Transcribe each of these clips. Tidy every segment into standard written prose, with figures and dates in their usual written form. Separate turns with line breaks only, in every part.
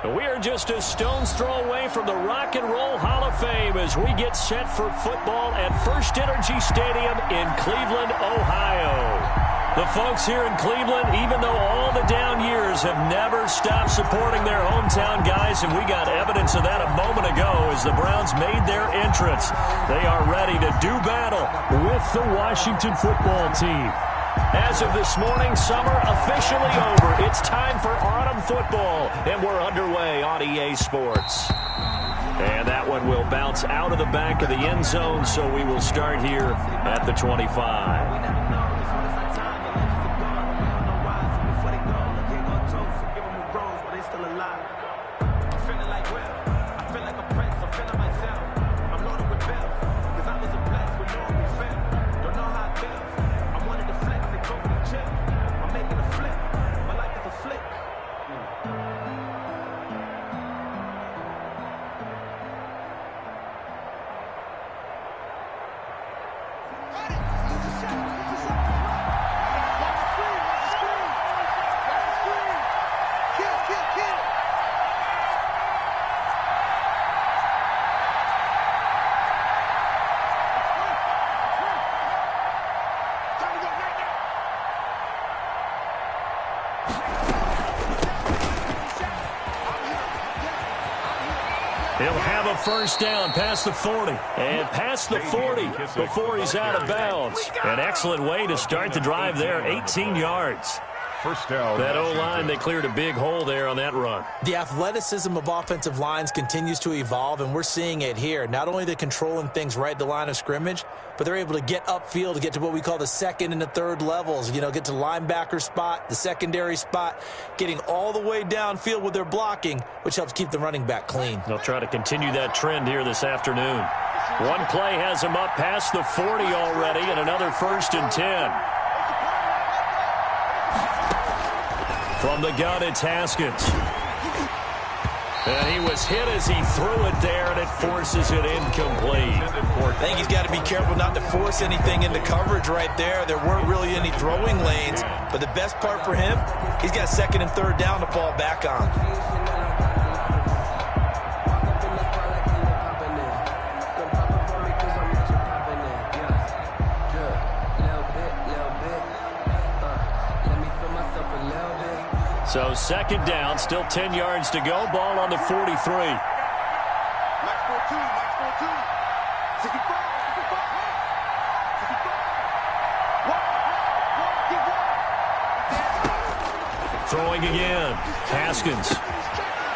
We are just a stone's throw away from the Rock and Roll Hall of Fame as we get set for football at First Energy Stadium in Cleveland, Ohio. The folks here in Cleveland, even though all the down years, have never stopped supporting their hometown guys, and we got evidence of that a moment ago as the Browns made their entrance. They are ready to do battle with the Washington football team. As of this morning, summer officially over. It's time for autumn football, and we're underway on EA Sports. And that one will bounce out of the back of the end zone, so we will start here at the 25. He'll have a first down past the 40. And past the 40 before he's out of bounds. An excellent way to start the drive there, 18 yards.
First down.
That O-line, they cleared a big hole there on that run.
The athleticism of offensive lines continues to evolve, and we're seeing it here. Not only they're controlling things right at the line of scrimmage, but they're able to get upfield to get to what we call the second and the third levels. You know, get to the linebacker spot, the secondary spot, getting all the way downfield with their blocking, which helps keep the running back clean.
They'll try to continue that trend here this afternoon. One play has him up past the 40 already, and another first and 10. From the gun, it's Haskins. And he was hit as he threw it there, and it forces it incomplete.
I think he's got to be careful not to force anything into coverage right there. There weren't really any throwing lanes, but the best part for him, he's got second and third down to fall back on.
So second down, still 10 yards to go. Ball on the 43. Throwing again. Haskins.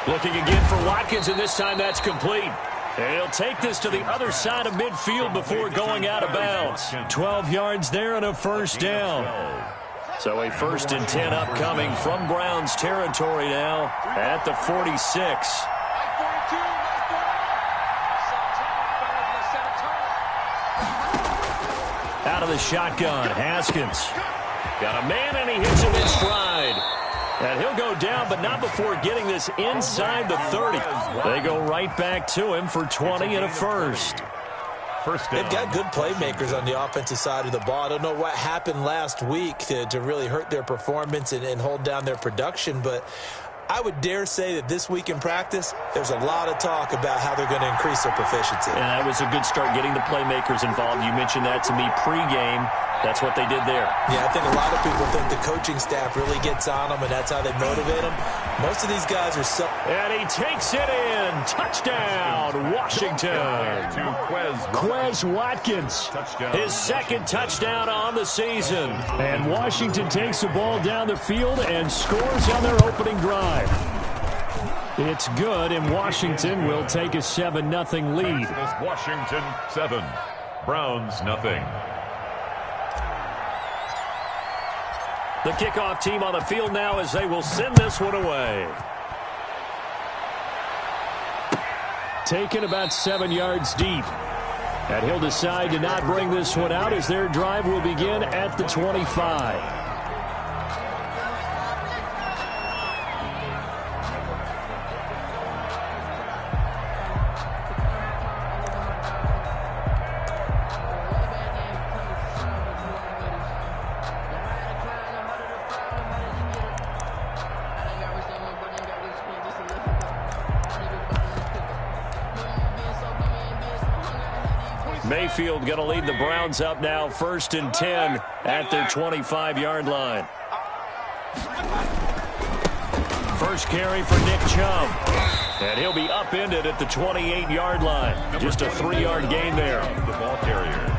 Looking again for Watkins, and this time that's complete. And he'll take this to the other side of midfield before going out of bounds. 12 yards there and a first down. So a first and 10 upcoming from Browns territory now at the 46. Out of the shotgun, Haskins. Got a man, and he hits him in stride. And he'll go down, but not before getting this inside the 30. They go right back to him for 20 and a first.
They've got good playmakers on the offensive side of the ball. I don't know what happened last week to really hurt their performance and hold down their production, but I would dare say that this week in practice, there's a lot of talk about how they're going to increase their proficiency.
And that was a good start getting the playmakers involved. You mentioned that to me pregame. That's what they did there.
Yeah, I think a lot of people think the coaching staff really gets on them, and that's how they motivate them. Most of these guys are so...
And he takes it in. Touchdown, Washington. Quez Watkins. His second touchdown on the season. And Washington takes the ball down the field and scores on their opening drive. It's good, and Washington will take a 7-0 lead.
Washington 7, Browns nothing.
The kickoff team on the field now as they will send this one away. Taken about 7 yards deep. And he'll decide to not bring this one out as their drive will begin at the 25. Mayfield going to lead the Browns up now, 1st and 10 at their 25-yard line. First carry for Nick Chubb. And he'll be upended at the 28-yard line. Just a 3-yard gain there.
The ball carrier.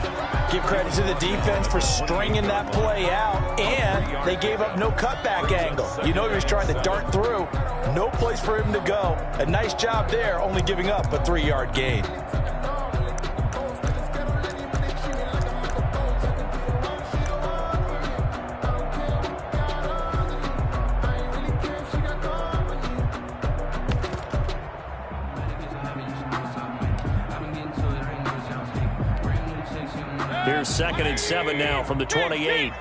Give credit to the defense for stringing that play out, and they gave up no cutback angle. You know he was trying to dart through. No place for him to go. A nice job there, only giving up a 3-yard gain.
Here's 2nd and 7 now from the 28.
26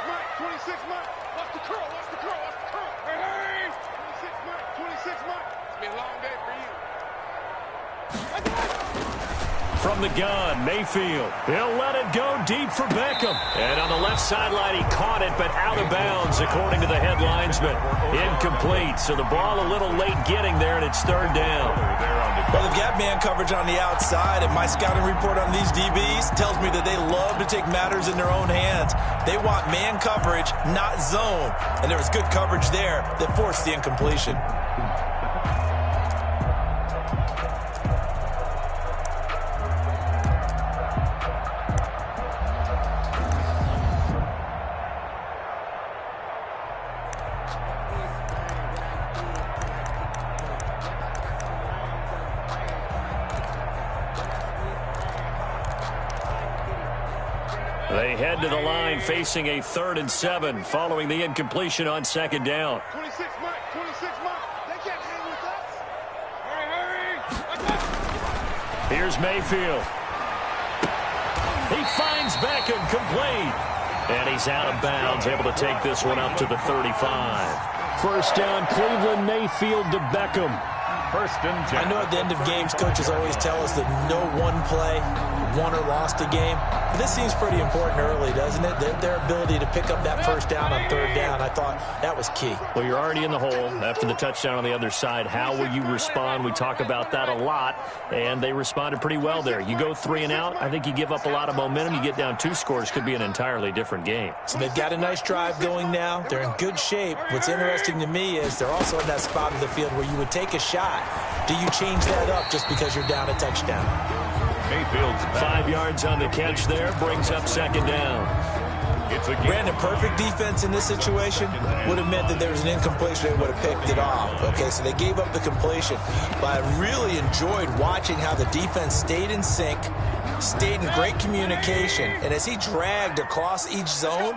Mike. 26 Mike. Watch the curl. Watch the curl. Watch the curl. Hey, hey. 26 Mike. 26 Mike. It's been a long day for you.
From the gun, Mayfield. He'll let it go deep for Beckham. And on the left sideline, he caught it, but out of bounds, according to the head linesman. Incomplete, so the ball a little late getting there, and it's 3rd down.
Well, they've got man coverage on the outside, and my scouting report on these DBs tells me that they love to take matters in their own hands. They want man coverage, not zone. And there was good coverage there that forced the incompletion.
They head to the line facing a 3rd and 7 following the incompletion on 2nd down.
26 Mike. 26 Mike. They can't hang with us. Hurry, hurry.
Here's Mayfield. He finds Beckham complete. And he's out of bounds, able to take this one up to the 35. First down, Cleveland, Mayfield to Beckham.
1st and 10.
I know at the end of games, coaches always tell us that no one play won or lost a game. But this seems pretty important early, doesn't it? Their ability to pick up that first down on 3rd down, I thought that was key.
Well, you're already in the hole after the touchdown on the other side. How will you respond? We talk about that a lot, and they responded pretty well there. You go 3 and out, I think you give up a lot of momentum. You get down 2 scores, could be an entirely different game.
So they've got a nice drive going now. They're in good shape. What's interesting to me is they're also in that spot of the field where you would take a shot. Do you change that up just because you're down a touchdown?
Mayfield's
5 yards on the catch there, brings up 2nd down.
It's a
Brandon, perfect defense in this situation would have meant that there was an incompletion. They would have picked it off. Okay, so they gave up the completion. But I really enjoyed watching how the defense stayed in sync, stayed in great communication. And as he dragged across each zone,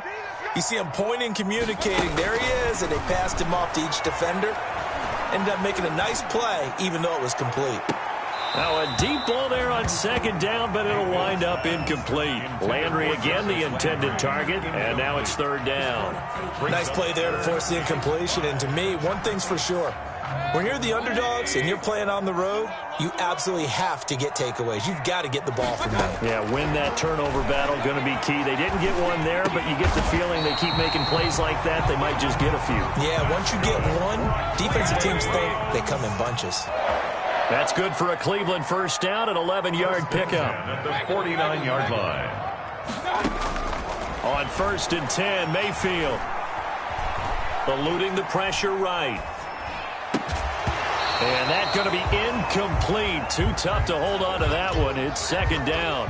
you see him pointing, communicating. There he is, and they passed him off to each defender. Ended up making a nice play, even though it was complete.
Now a deep ball there on 2nd down, but it'll wind up incomplete. Landry again the intended target, and now it's 3rd down.
Nice play there to force the incompletion. And to me, one thing's for sure. When you're the underdogs and you're playing on the road, you absolutely have to get takeaways. You've got to get the ball from them.
Yeah, win that turnover battle, going to be key. They didn't get one there, but you get the feeling they keep making plays like that, they might just get a few.
Yeah, once you get one, defensive teams think they come in bunches.
That's good for a Cleveland first down, an 11-yard pickup.
at the 49-yard line.
On 1st and 10, Mayfield eluding the pressure right. And that's going to be incomplete. Too tough to hold on to that one. It's 2nd down.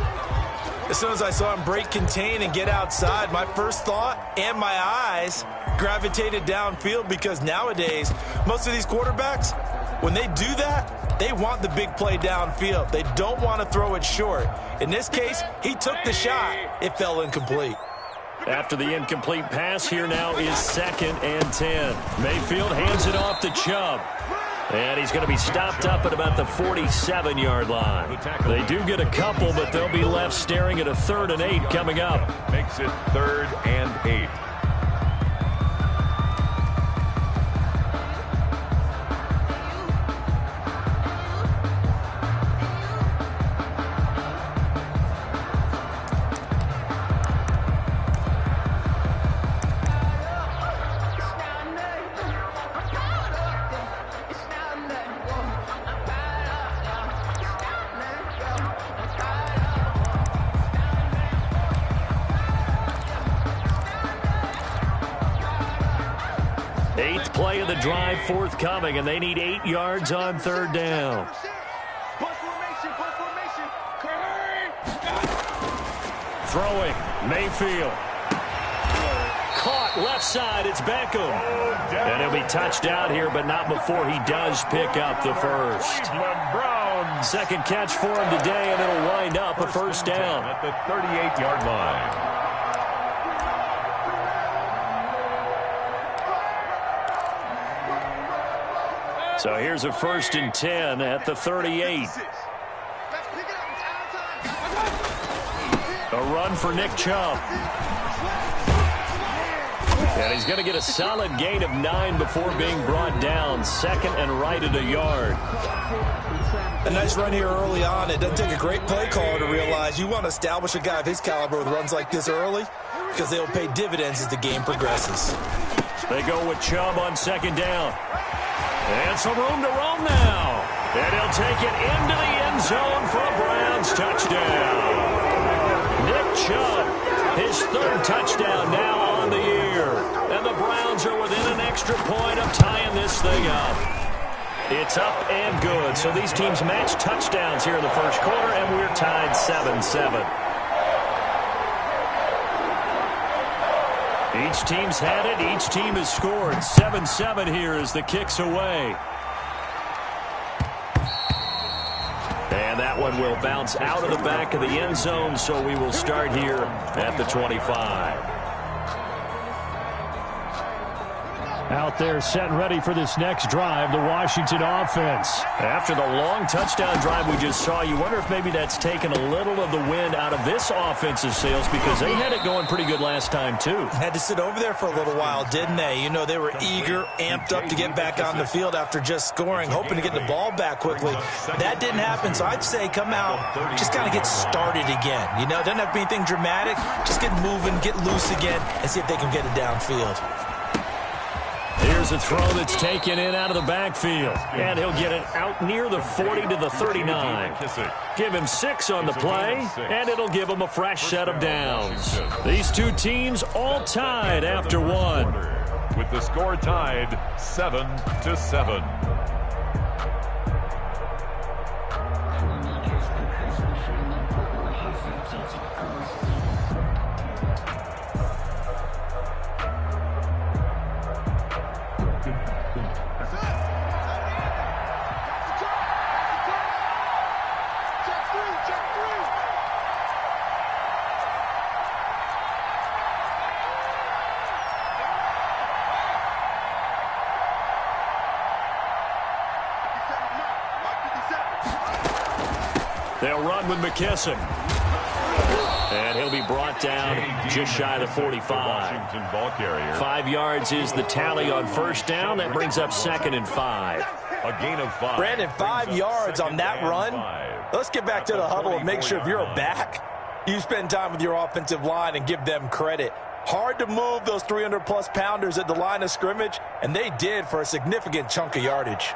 As soon as I saw him break contain and get outside, my first thought and my eyes gravitated downfield, because nowadays, most of these quarterbacks, when they do that, they want the big play downfield. They don't want to throw it short. In this case, he took the shot. It fell incomplete.
After the incomplete pass, here now is 2nd and 10. Mayfield hands it off to Chubb. And he's going to be stopped up at about the 47-yard line. They do get a couple, but they'll be left staring at a 3rd and 8 coming up.
Makes it 3rd and 8.
Eighth play of the drive forthcoming, and they need 8 yards on third down. Throwing, Mayfield. Caught left side, it's Beckham. And he'll be touched out here, but not before he does pick up the first. Second catch for him today, and it'll wind up a first down.
At the 38-yard line.
So here's a 1st and 10 at the 38. A run for Nick Chubb. And he's going to get a solid gain of 9 before being brought down. Second and right at a yard.
A nice run here early on. It doesn't take a great play caller to realize you want to establish a guy of his caliber with runs like this early because they'll pay dividends as the game progresses.
They go with Chubb on second down. And some room to roam now. And he'll take it into the end zone for a Browns touchdown. Nick Chubb, his 3rd touchdown now on the year. And the Browns are within an extra point of tying this thing up. It's up and good. So these teams match touchdowns here in the first quarter, and we're tied 7-7. Each team's had it. Each team has scored. 7-7 here as the kick's away. And that one will bounce out of the back of the end zone, so we will start here at the 25. Out there set and ready for this next drive, the Washington offense. After the long touchdown drive we just saw, you wonder if maybe that's taken a little of the wind out of this offensive sails because they had it going pretty good last time too.
Had to sit over there for a little while, didn't they? You know, they were eager, amped up to get back on the field after just scoring, hoping to get the ball back quickly. That didn't happen, so I'd say come out, just kind of get started again. You know, it doesn't have to be anything dramatic. Just get moving, get loose again, and see if they can get it downfield.
Here's a throw that's taken in out of the backfield. And he'll get it out near the 40 to the 39. Give him 6 on the play, and it'll give him a fresh set of downs. These two teams all tied after 1.
With the score tied 7-7.
They'll run with McKissick. And he'll be brought down just shy of the 45. 5 yards is the tally on first down. That brings up 2nd and 5.
A gain of 5.
Brandon, 5 yards on that run. Let's get back to the huddle and make sure if you're a back, you spend time with your offensive line and give them credit. Hard to move those 300-plus pounders at the line of scrimmage, and they did for a significant chunk of yardage.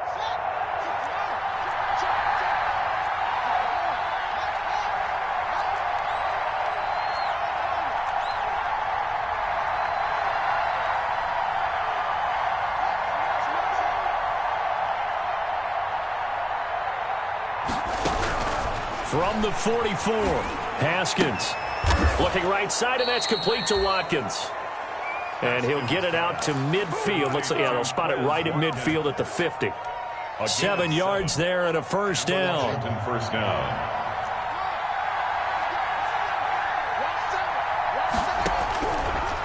From the 44, Haskins looking right side, and that's complete to Watkins. And he'll get it out to midfield. Looks like, yeah, they'll spot it right at midfield at the 50. 7 yards there and a first down.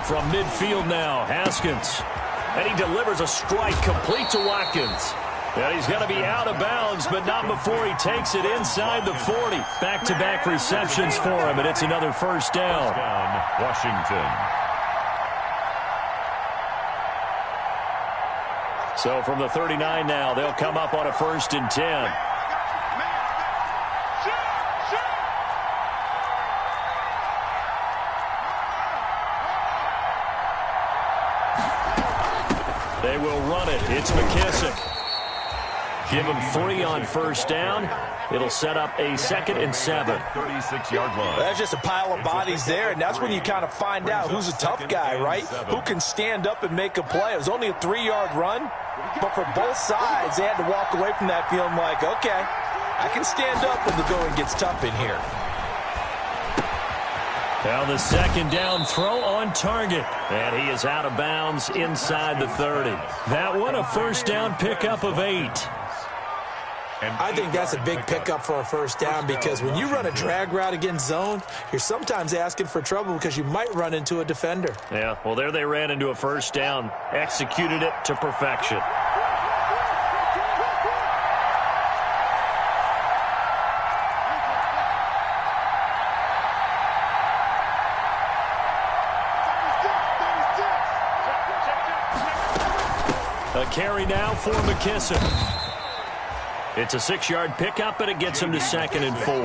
From midfield now, Haskins. And he delivers a strike complete to Watkins. And he's going to be out of bounds, but not before he takes it inside the 40. Back-to-back receptions for him, and it's another first down.
Washington.
So from the 39 now, they'll come up on a 1st and 10. They will run it. It's McKissick. Give him 3 on first down. It'll set up a 2nd and 7.
36-yard line.
Well, that's just a pile of bodies there, and that's when you kind of find out who's a tough guy, right? Who can stand up and make a play. It was only a 3-yard run, but for both sides, they had to walk away from that feeling like, okay, I can stand up when the going gets tough in here.
Now the 2nd down throw on target. And he is out of bounds inside the 30. That one a first down pickup of 8.
I think that's a big pickup for a first down because when you run a drag route against zone, you're sometimes asking for trouble because you might run into a defender.
Yeah, well, there they ran into a first down. Executed it to perfection. A carry now for McKissick. It's a 6-yard pickup, and it gets him to 2nd and 4.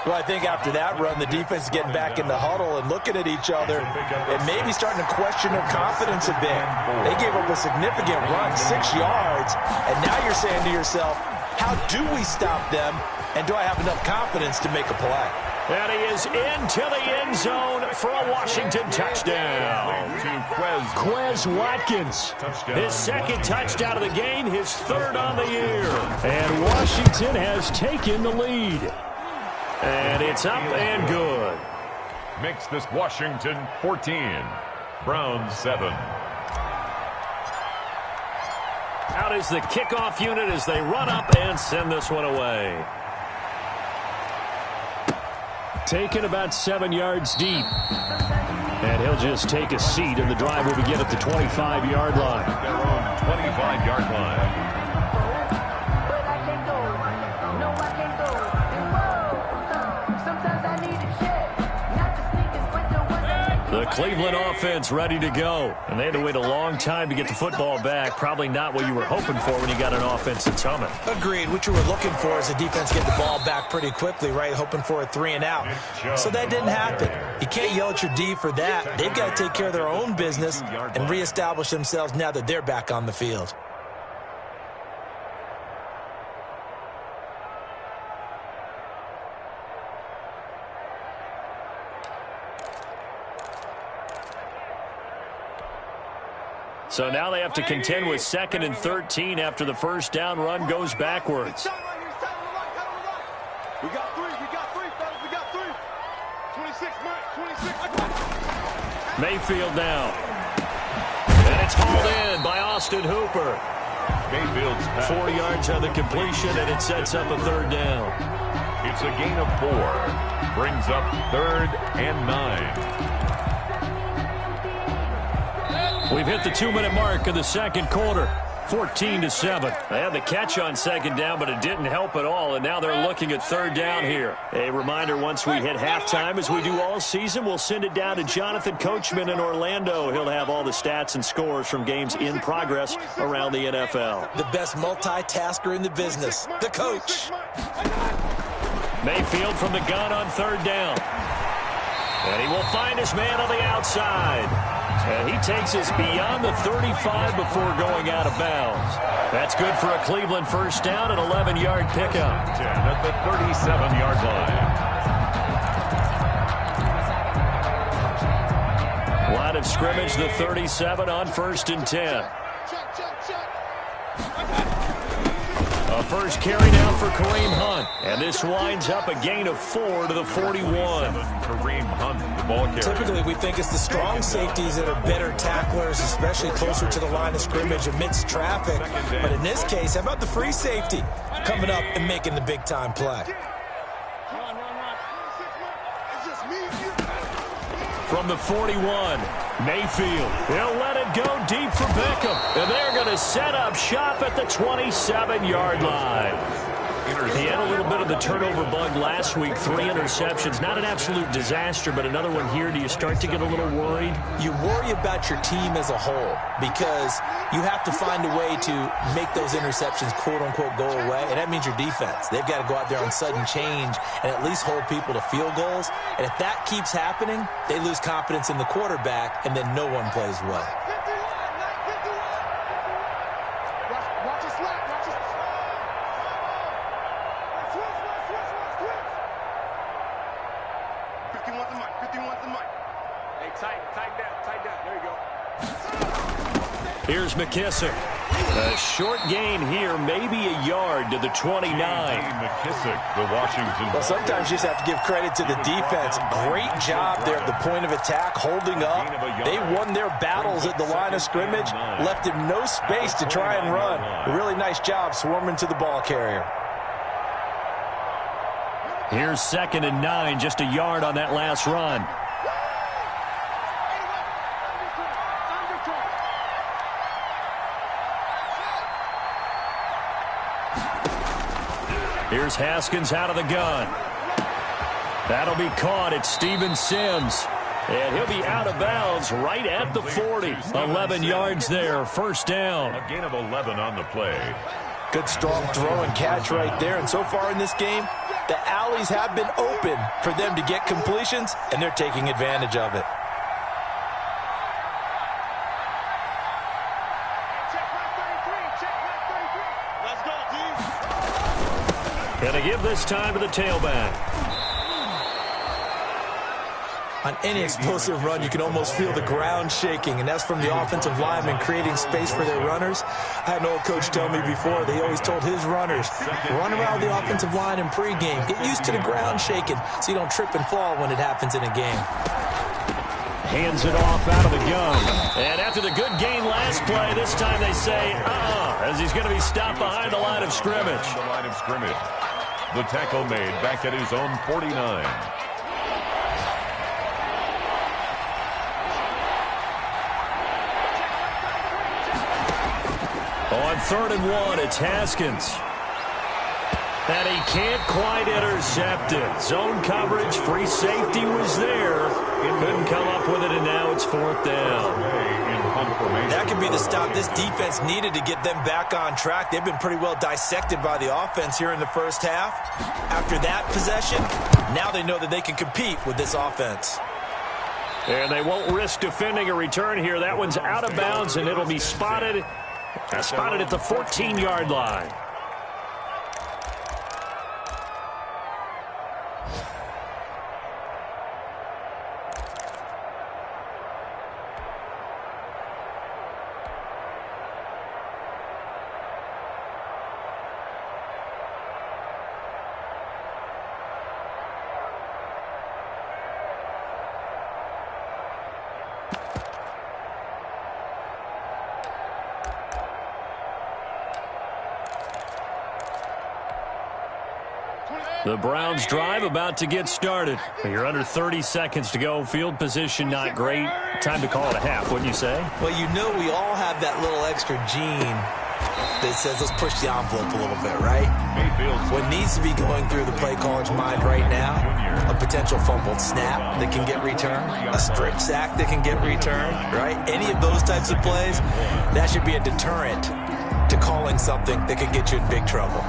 Well, I think after that run, the defense is getting back in the huddle and looking at each other and maybe starting to question their confidence a bit. They gave up a significant run, 6 yards, and now you're saying to yourself, how do we stop them, and do I have enough confidence to make a play?
And he is into the end zone for a Washington touchdown. Quez Watkins. His 2nd touchdown of the game, his 3rd on the year. And Washington has taken the lead. And it's up and good.
Makes this Washington 14. Browns 7.
Out is the kickoff unit as they run up and send this one away. Taken about 7 yards deep. And he'll just take a seat, and the drive will begin at the 25-yard line.
Their own 25-yard line.
The Cleveland offense ready to go. And they had to wait a long time to get the football back. Probably not what you were hoping for when you got an offense that's humming.
Agreed. What you were looking for is the defense get the ball back pretty quickly, right? Hoping for a 3 and out. So that didn't happen. You can't yell at your D for that. They've got to take care of their own business and reestablish themselves now that they're back on the field.
So now they have to contend with 2nd and 13 after the first down run goes backwards.
We got 3, fellas, we got 3. 26, Mike, 26.
Mayfield now. And it's hauled in by Austin Hooper.
Mayfield's pass.
4 yards on the completion, and it sets up a 3rd down.
It's a gain of 4. Brings up 3rd and 9.
We've hit the 2-minute mark of the 2nd quarter. 14-7. They had the catch on 2nd down, but it didn't help at all, and now they're looking at 3rd down here. A reminder, once we hit halftime, as we do all season, we'll send it down to Jonathan Coachman in Orlando. He'll have all the stats and scores from games in progress around the NFL.
The best multitasker in the business, the coach.
Mayfield from the gun on 3rd down. And he will find his man on the outside. And he takes us beyond the 35 before going out of bounds. That's good for a Cleveland first down, an 11-yard pickup.
10 at the 37-yard line.
Line of scrimmage, the 37 on 1st and 10. A first carry now for Kareem Hunt. And this winds up a gain of 4 to the 41.
Kareem Hunt, the ball carrier.
Typically, we think it's the strong safeties that are better tacklers, especially closer to the line of scrimmage amidst traffic. But in this case, how about the free safety coming up and making the big-time play?
From the 41, Mayfield. He'll let it go deep for Beckham. And they're going to set up shop at the 27-yard line. He had a little bit of the turnover bug last week, 3 interceptions. Not an absolute disaster, but another one here. Do you start to get a little worried?
You worry about your team as a whole because you have to find a way to make those interceptions, quote-unquote, go away, and that means your defense. They've got to go out there on sudden change and at least hold people to field goals. And if that keeps happening, they lose confidence in the quarterback, and then no one plays well.
Watch the slap, watch the
Here's McKissick. A short gain here, maybe a yard to the 29.
McKissick, the Washington.
Well, sometimes you just have to give credit to the defense. Great job there at the point of attack, holding up. They won their battles at the line of scrimmage, left him no space to try and run. A really nice job swarming to the ball carrier.
Here's 2nd and 9, just a yard on that last run. Here's Haskins out of the gun. That'll be caught at Steven Sims. And he'll be out of bounds right at the 40. 11 yards there, first down.
A gain of 11 on the play.
Good strong throw and catch right there. And so far in this game, the alleys have been open for them to get completions, and they're taking advantage of it.
Gonna give this time to the tailback.
On any explosive run, you can almost feel the ground shaking, and that's from the offensive linemen creating space for their runners. I had an old coach tell me before, they always told his runners, run around the offensive line in pregame. Get used to the ground shaking so you don't trip and fall when it happens in a game.
Hands it off out of the gun. And after the good gain last play, this time they say, as he's going to be stopped behind the line of scrimmage.
The line of scrimmage. The tackle made back at his own 49.
On 3rd and 1, it's Haskins. And he can't quite intercept it. Zone coverage, free safety was there. Couldn't come up with it, and now it's 4th down.
That could be the stop this defense needed to get them back on track. They've been pretty well dissected by the offense here in the first half. After that possession, now they know that they can compete with this offense.
And they won't risk defending a return here. That one's out of bounds, and it'll be spotted at the 14-yard line. The Browns drive about to get started. You're under 30 seconds to go. Field position not great. Time to call it a half, wouldn't you say?
Well, you know we all have that little extra gene that says let's push the envelope a little bit, right? What needs to be going through the play caller's mind right now, a potential fumbled snap that can get returned, a strip sack that can get returned, right? Any of those types of plays, that should be a deterrent to calling something that could get you in big trouble.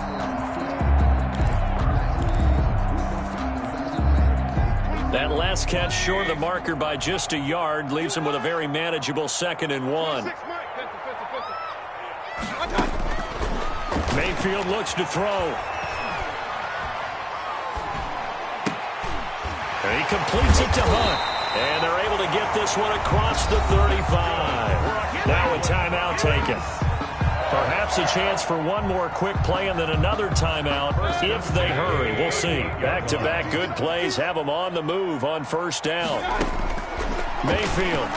That last catch short of the marker by just a yard leaves him with a very manageable 2nd and 1. Mayfield looks to throw. And he completes it to Hunt. And they're able to get this one across the 35. Now a timeout taken. Perhaps a chance for one more quick play and then another timeout if they hurry. We'll see. Back-to-back good plays have them on the move on 1st down. Mayfield.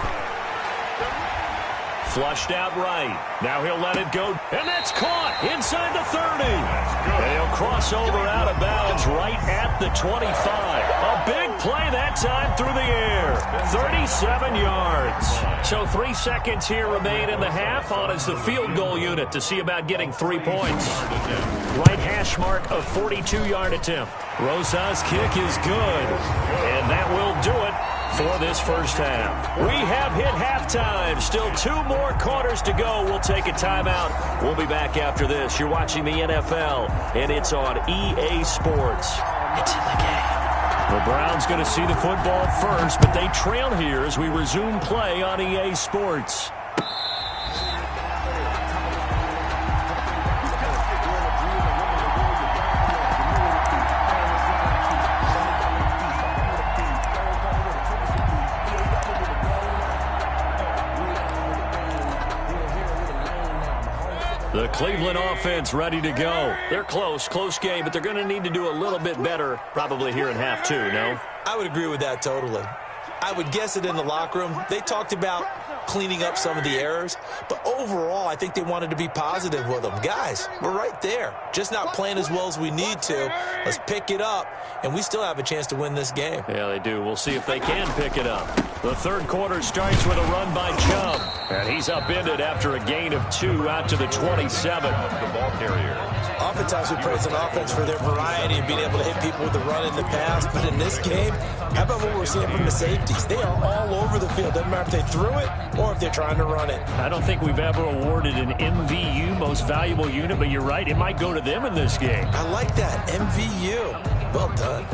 Flushed out right. Now he'll let it go. And that's caught inside the 30. And he'll cross over out of bounds right at the 25. A big play that time through the air. 37 yards. So 3 seconds here remain in the half. On is the field goal unit to see about getting 3 points. Right hash mark of 42-yard attempt. Rosa's kick is good. And that will do it for this first half. We have hit halftime. Still 2 more quarters to go. We'll take a timeout. We'll be back after this. You're watching the NFL, and it's on EA Sports. It's in the game. The Browns going to see the football first, but they trail here as we resume play on EA Sports. The Cleveland offense ready to go. They're close game, but they're going to need to do a little bit better probably here in half two, no?
I would agree with that totally. I would guess it in the locker room. They talked about cleaning up some of the errors, but overall, I think they wanted to be positive with them. Guys, we're right there. Just not playing as well as we need to. Let's pick it up, and we still have a chance to win this game.
Yeah, they do. We'll see if they can pick it up. The third quarter starts with a run by Chubb, and he's upended after a gain of 2 out to the 27.
The ball carrier.
Oftentimes we praise an offense for their variety and being able to hit people with the run in the past, but in this game, how about what we're seeing from the safeties? They are all over the field. Doesn't matter if they threw it or if they're trying to run it.
I don't think we've ever awarded an MVU, most valuable unit, but you're right, it might go to them in this game.
I like that, MVU. Well done.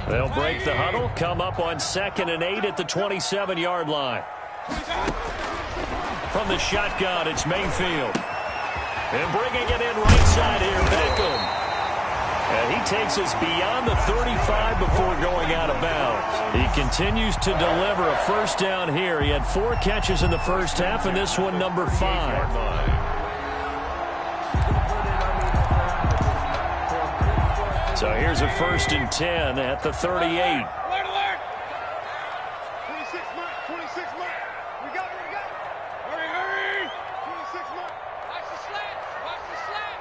They'll break the huddle, come up on 2nd and 8 at the 27-yard line. From the shotgun, it's Mayfield. And bringing it in right side here, Beckham. And he takes us beyond the 35 before going out of bounds. He continues to deliver a first down here. He had 4 catches in the first half, and this one number 5. So here's a 1st and 10 at the 38.
Alert, alert! 26 Mike, 26 Mike. We got it. Hurry, hurry! 26 Mike. Watch the slant. Watch the slant.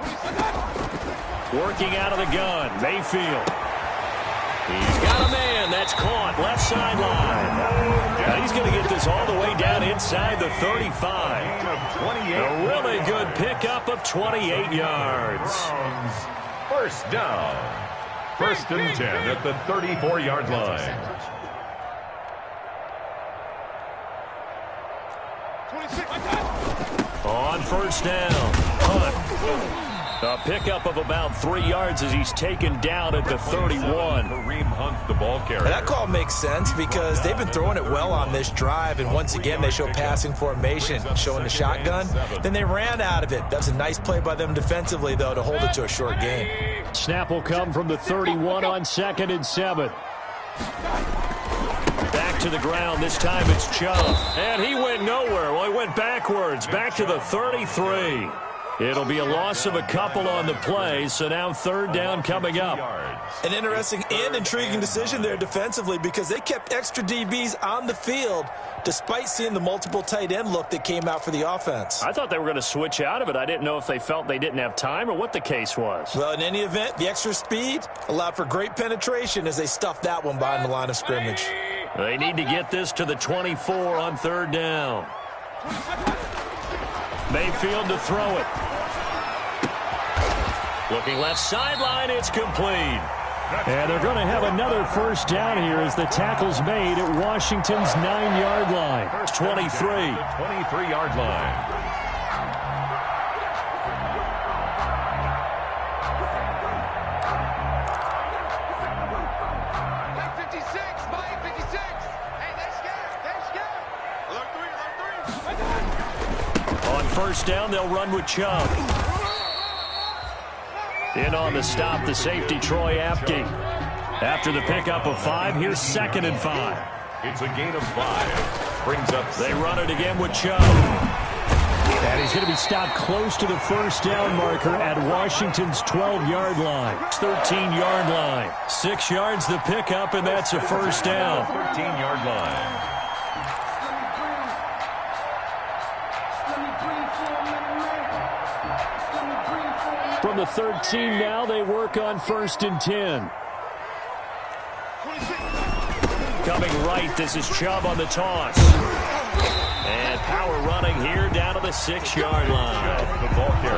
26 Mike.
Working out of the gun, Mayfield. He's got a man. That's caught. Left sideline. Now he's going to get this all the way down inside the 35. A really good pickup of 28 yards.
First down. 1st and 10 at the 34-yard line.
26.
On first down, punt. A pickup of about 3 yards as he's taken down at the 31.
Kareem Hunt, the ball carrier.
And that call makes sense because they've been throwing it well on this drive, and once again they show passing formation, showing the shotgun. Then they ran out of it. That's a nice play by them defensively, though, to hold it to a short game.
Snap will come from the 31 on 2nd and 7. Back to the ground. This time it's Chubb. And he went nowhere. Well, he went backwards. Back to the 33. It'll be a loss of a couple on the play, so now 3rd down coming up.
An interesting and intriguing decision there defensively because they kept extra DBs on the field despite seeing the multiple tight end look that came out for the offense.
I thought they were going to switch out of it. I didn't know if they felt they didn't have time or what the case was.
Well, in any event, the extra speed allowed for great penetration as they stuffed that one behind the line of scrimmage.
They need to get this to the 24 on 3rd down. Mayfield to throw it. Looking left sideline, it's complete. And they're going to have another first down here as the tackle's made at Washington's 9-yard line. 23.
23-yard line.
Mike 56. Mike 56. Hey, they're scared. Alert 3.
On first down, they'll run with Chubb. In on the stop, the safety, Troy Apke. After the pickup of 5, here's 2nd and 5.
It's a gain of 5. Brings up.
They run it again with Chubb. And he's going to be stopped close to the first down marker at Washington's 12-yard line. 13-yard line. 6 yards the pickup, and that's a first down.
13-yard line.
From the 13 now, they work on 1st and 10. Coming right, this is Chubb on the toss. And power running here down to the 6-yard line.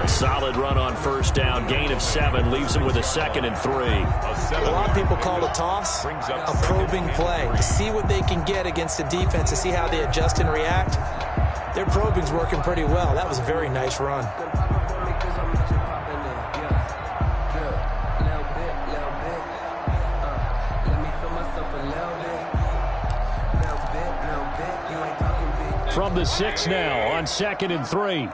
A solid run on first down. Gain of 7 leaves him with a 2nd and 3.
A lot of people call a toss a probing play to see what they can get against the defense, to see how they adjust and react. Their probing's working pretty well. That was a very nice run.
From the 6 now on 2nd and 3.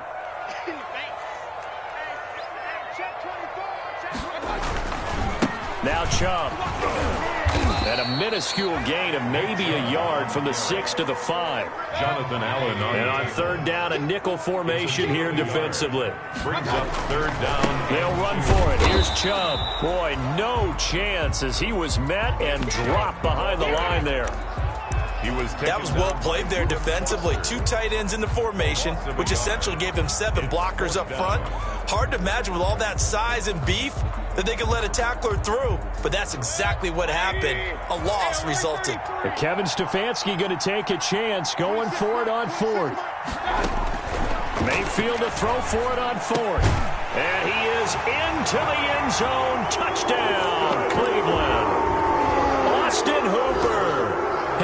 Now Chubb. And a minuscule gain of maybe a yard from the 6 to the 5.
Jonathan Allen
and on third down, a nickel formation here defensively.
Brings up third down.
They'll run for it. Here's Chubb. Boy, no chance as he was met and dropped behind the line there.
That was well played there defensively. 2 tight ends in the formation, which essentially gave them 7 blockers up front. Hard to imagine with all that size and beef that they could let a tackler through, but that's exactly what happened. A loss resulted.
And Kevin Stefanski going to take a chance, going for it on 4th. Mayfield to throw for it on 4th. And he is into the end zone. Touchdown, Cleveland. Austin Hooper,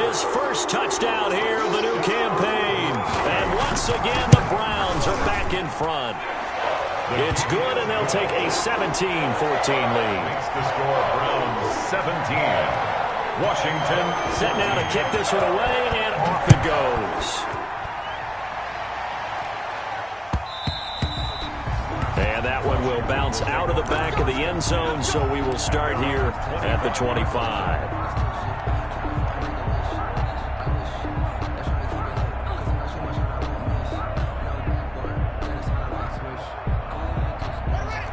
his first touchdown here of the new campaign. And once again, the Browns are back in front. It's good, and they'll take a 17-14 lead.
Makes the score Browns 17. Washington
set now to kick this one away, and off it goes. And that one will bounce out of the back of the end zone, so we will start here at the 25.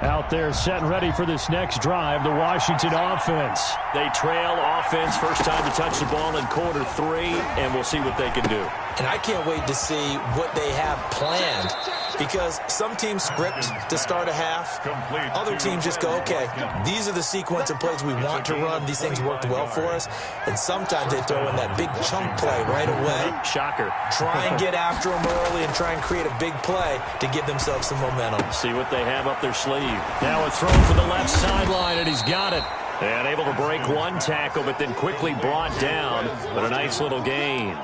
Out there set and ready for this next drive, the Washington offense. They trail offense, first time to touch the ball in quarter 3, and we'll see what they can do.
And I can't wait to see what they have planned, because some teams script to start a half. Other teams just go, okay, these are the sequence of plays we want to run. These things worked well for us. And sometimes they throw in that big chunk play right away.
Shocker.
Try and get after them early and try and create a big play to give themselves some momentum.
See what they have up their sleeve. Now a throw for the left sideline, and he's got it. And able to break one tackle, but then quickly brought down. But a nice little gain.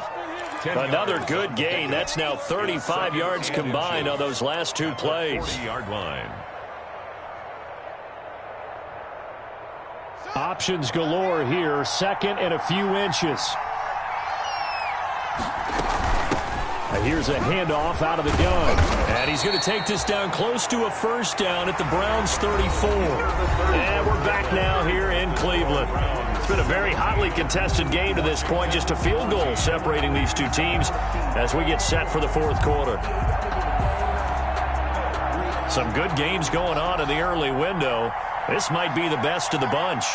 Another good gain. That's now 35 yards combined on those last 2 plays.
40-yard line.
Options galore here. Second and a few inches. Here's a handoff out of the gun. And he's going to take this down close to a first down at the Browns 34. And we're back now here in Cleveland. It's been a very hotly contested game to this point. Just a field goal separating these two teams as we get set for the 4th quarter. Some good games going on in the early window. This might be the best of the bunch.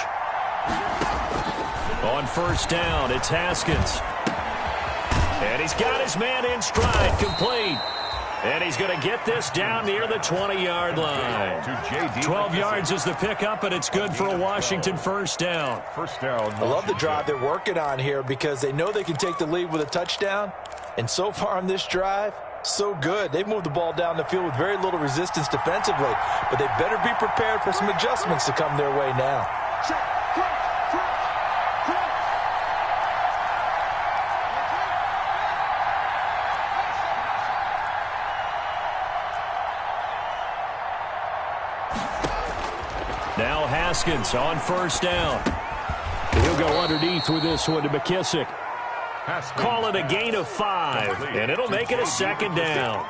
On first down, it's Haskins. And he's got his man in stride, complete. And he's going to get this down near the 20-yard line. 12 yards is the pickup, and it's good for a Washington first down.
I love the drive they're working on here because they know they can take the lead with a touchdown. And so far on this drive, so good. They've moved the ball down the field with very little resistance defensively. But they better be prepared for some adjustments to come their way now.
Now Haskins on first down. He'll go underneath with this one to McKissick. Call it a gain of 5, and it'll make it a second down.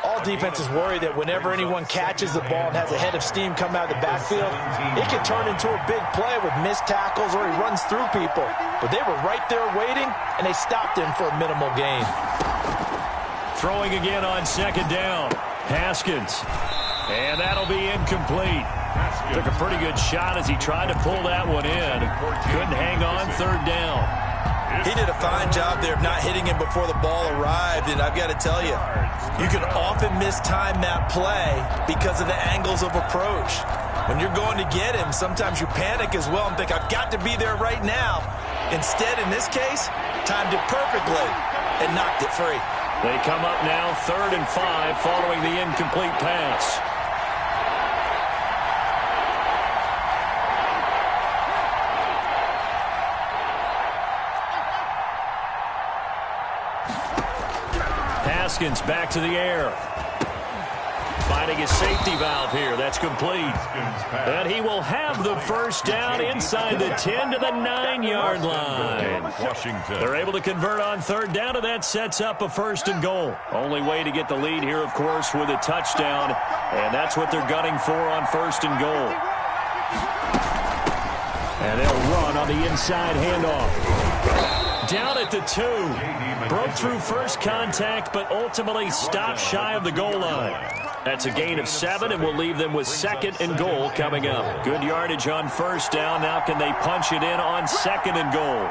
All defenses worry that whenever anyone catches the ball and has a head of steam come out of the backfield, it can turn into a big play with missed tackles or he runs through people. But they were right there waiting, and they stopped him for a minimal gain.
Throwing again on second down. Haskins. And that'll be incomplete. Took a pretty good shot as he tried to pull that one in. Couldn't hang on third down.
He did a fine job there of not hitting him before the ball arrived, and I've got to tell you, you can often mistime that play because of the angles of approach. When you're going to get him, sometimes you panic as well and think, I've got to be there right now. Instead, in this case, timed it perfectly and knocked it free.
They come up now 3rd and 5 following the incomplete pass. Haskins back to the air. Finding his safety valve here. That's complete. And he will have the first down inside the 10 to the 9-yard line.
Washington.
They're able to convert on third down, and that sets up a 1st and goal. Only way to get the lead here, of course, with a touchdown. And that's what they're gunning for on 1st and goal. And they'll run on the inside handoff. Down at the 2. Broke through first contact, but ultimately stopped shy of the goal line. That's a gain of 7, and we'll leave them with 2nd and goal coming up. Good yardage on first down. Now can they punch it in on 2nd and goal?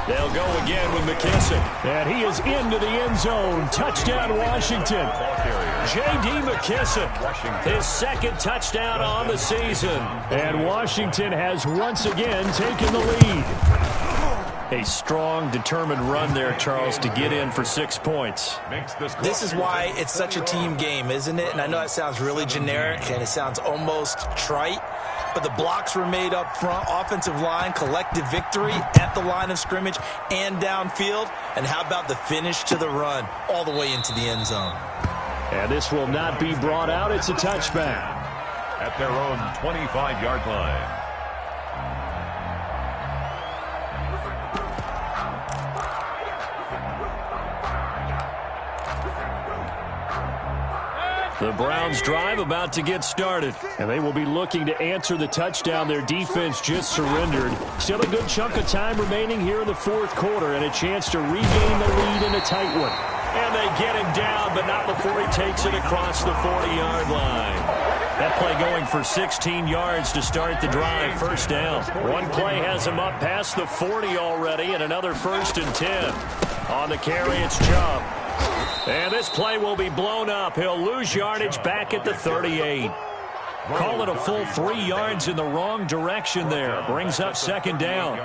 They'll go again with McKissick. And he is into the end zone. Touchdown, Washington. J.D. McKissick, his 2nd touchdown on the season. And Washington has once again taken the lead. A strong, determined run there, Charles, to get in for 6 points.
This is why it's such a team game, isn't it? And I know that sounds really generic and it sounds almost trite, but the blocks were made up front, offensive line, collective victory at the line of scrimmage and downfield. And how about the finish to the run all the way into the end zone?
And this will not be brought out. It's a touchback.
At their own 25-yard line.
The Browns drive about to get started, and they will be looking to answer the touchdown their defense just surrendered. Still a good chunk of time remaining here in the 4th quarter and a chance to regain the lead in a tight one. And they get him down, but not before he takes it across the 40-yard line. That play going for 16 yards to start the drive, first down. One play has him up past the 40 already, and another 1st and 10. On the carry, it's Chubb. And this play will be blown up. He'll lose yardage back at the 38. Call it a full 3 yards in the wrong direction there. Brings up 2nd down.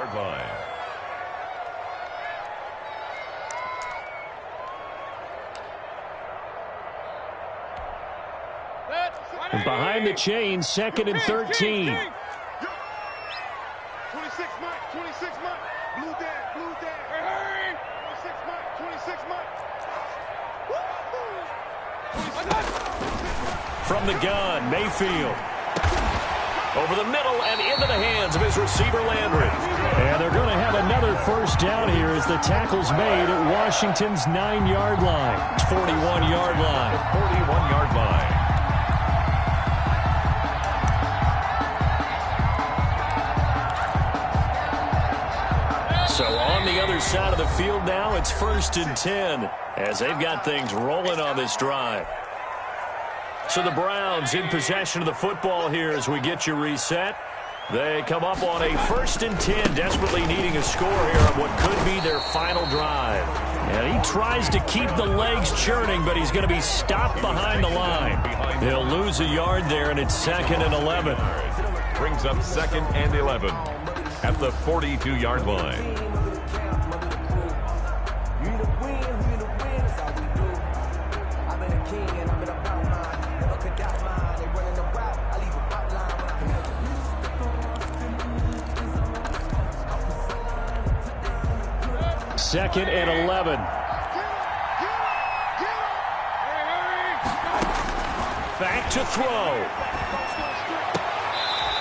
And behind the chains, 2nd and 13.
26 Mike, 26 Mike. Blue down. Hurry. 26 Mike, 26 Mike.
From the gun, Mayfield. Over the middle and into the hands of his receiver, Landry. And they're going to have another first down here as the tackle's made at Washington's 9-yard line. 41-yard line.
41-yard line.
So on the other side of the field now, it's 1st and 10 as they've got things rolling on this drive. So the Browns in possession of the football here as we get you reset. They come up on a 1st and 10, desperately needing a score here on what could be their final drive. And he tries to keep the legs churning, but he's going to be stopped behind the line. They'll lose a yard there, and it's 2nd and 11.
Brings up 2nd and 11 at the 42-yard line.
Second and 11. Back to throw.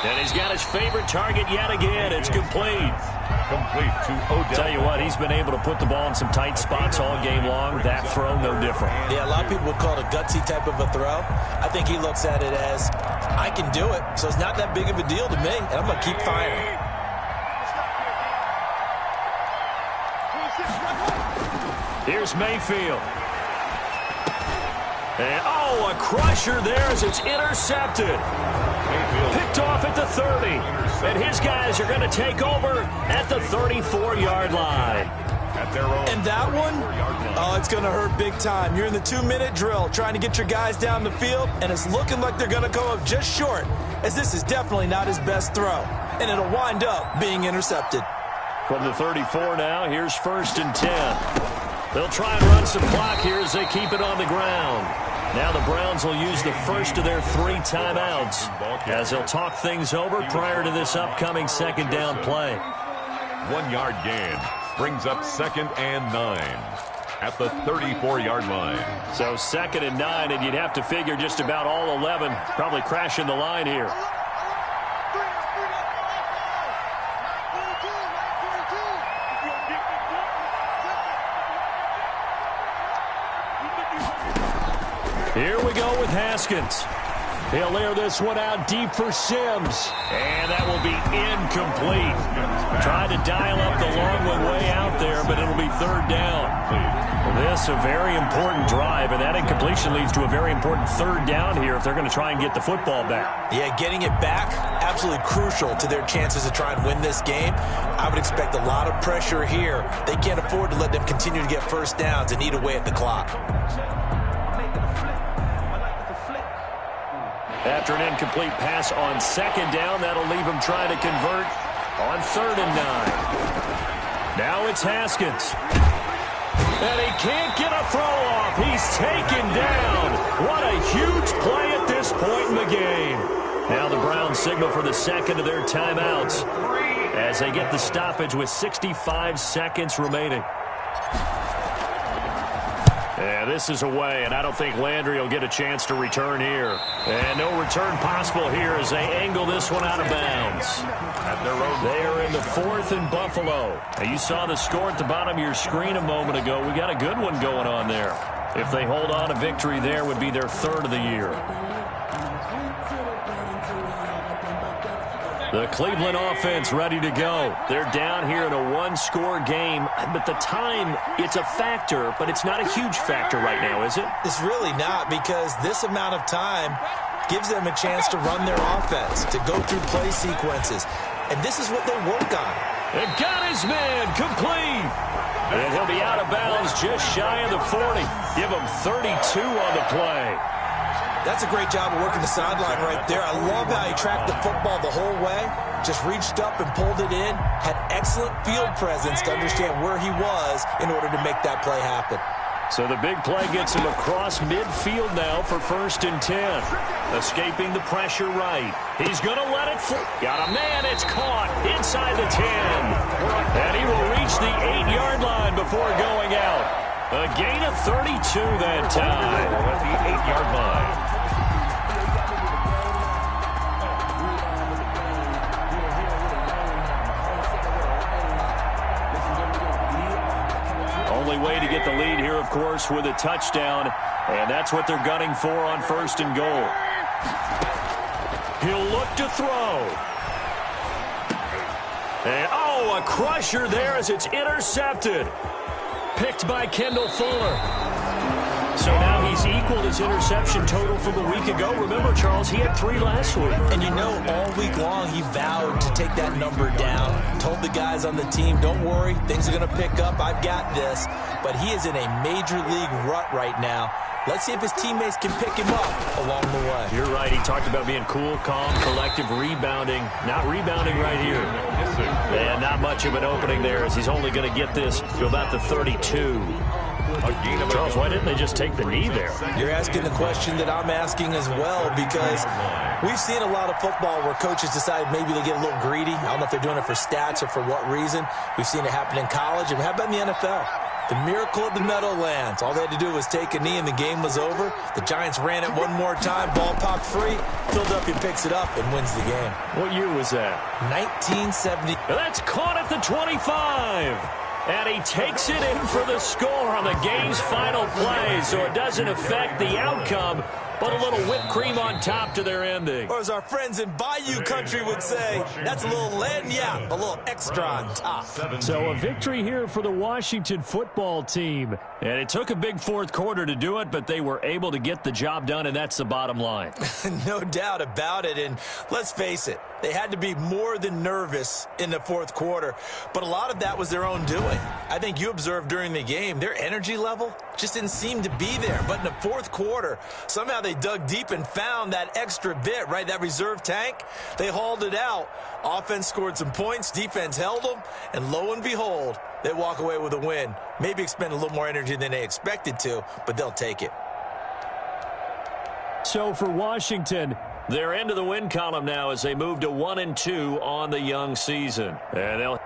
And he's got his favorite target yet again. It's complete.
Complete to Odell.
Tell you what, he's been able to put the ball in some tight spots all game long. That throw, no different.
Yeah, a lot of people would call it a gutsy type of a throw. I think he looks at it as, I can do it, so it's not that big of a deal to me, and I'm going to keep firing.
Here's Mayfield. And, oh, a crusher there as it's intercepted. Picked off at the 30. And his guys are going to take over at the 34-yard line.
At their own
and that one, oh, it's going to hurt big time. You're in the 2-minute drill trying to get your guys down the field, and it's looking like they're going to go up just short, as this is definitely not his best throw. And it'll wind up being intercepted.
From the 34 now, here's 1st and 10. They'll try and run some clock here as they keep it on the ground. Now the Browns will use the first of their 3 timeouts as they'll talk things over prior to this upcoming 2nd down play.
1-yard gain brings up 2nd and 9 at the 34-yard line.
So 2nd and 9, and you'd have to figure just about all 11 probably crashing the line here. Here we go with Haskins. He'll air this one out deep for Sims. And that will be incomplete. Tried to dial up the long one way out there, but it'll be third down. This a very important drive, and that incompletion leads to a very important third down here if they're going to try and get the football back.
Yeah, getting it back, absolutely crucial to their chances to try and win this game. I would expect a lot of pressure here. They can't afford to let them continue to get first downs and eat away at the clock.
After an incomplete pass on second down, that'll leave him trying to convert on 3rd and 9. Now it's Haskins. And he can't get a throw off. He's taken down. What a huge play at this point in the game. Now the Browns signal for the second of their timeouts as they get the stoppage with 65 seconds remaining. Yeah, this is away, and I don't think Landry will get a chance to return here. And no return possible here as they angle this one out of bounds. They are in the 4th and Buffalo. Now, you saw the score at the bottom of your screen a moment ago. We got a good one going on there. If they hold on, a victory there would be their 3rd of the year. The Cleveland offense ready to go. They're down here in a one-score game, but the time, it's a factor, but it's not a huge factor right now, is it?
It's really not, because this amount of time gives them a chance to run their offense, to go through play sequences, and this is what they work on.
And got his man complete. And he'll be out of bounds just shy of the 40. Give him 32 on the play.
That's a great job of working the sideline right there. I love how he tracked the football the whole way. Just reached up and pulled it in. Had excellent field presence to understand where he was in order to make that play happen.
So the big play gets him across midfield now for 1st and 10. Escaping the pressure right. He's going to let it fly. Got a man. It's caught inside the 10. And he will reach the 8-yard line before going out. A gain of 32 that time.
At the 8-yard line.
Only way to get the lead here, of course, with a touchdown, and that's what they're gunning for on 1st and goal. He'll look to throw. And, a crusher there as it's intercepted. Picked by Kendall Fuller. So now he's equaled his interception total from a week ago. Remember, Charles, he had 3 last week.
And you know, all week long he vowed to take that number down. Told the guys on the team, don't worry, things are going to pick up. I've got this. But he is in a major league rut right now. Let's see if his teammates can pick him up along the way.
You're right. He talked about being cool, calm, collective, rebounding. Not rebounding right here. And not much of an opening there as he's only going to get this to about the 32. Charles, why didn't they just take the knee there?
You're asking the question that I'm asking as well, because we've seen a lot of football where coaches decide maybe they get a little greedy. I don't know if they're doing it for stats or for what reason. We've seen it happen in college, and how about in the NFL? The miracle of the Meadowlands. All they had to do was take a knee and the game was over. The Giants ran it one more time. Ball popped free. Philadelphia picks it up and wins the game.
What year was that?
1970.
That's caught at the 25. And he takes it in for the score on the game's final play. So it doesn't affect the outcome, but a little whipped cream on top to their ending.
Or as our friends in Bayou Country would say, that's a little lagniappe, a little extra on top.
So a victory here for the Washington football team. And it took a big 4th quarter to do it, but they were able to get the job done, and that's the bottom line.
No doubt about it. And let's face it, they had to be more than nervous in the 4th quarter, but a lot of that was their own doing. I think you observed during the game, their energy level just didn't seem to be there. But in the 4th quarter, somehow they dug deep and found that extra bit, right? That reserve tank. They hauled it out. Offense scored some points. Defense held them. And lo and behold, they walk away with a win. Maybe expend a little more energy than they expected to, but they'll take it.
So for Washington, they're into the win column now as they move to 1-2 on the young season. And they'll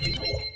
You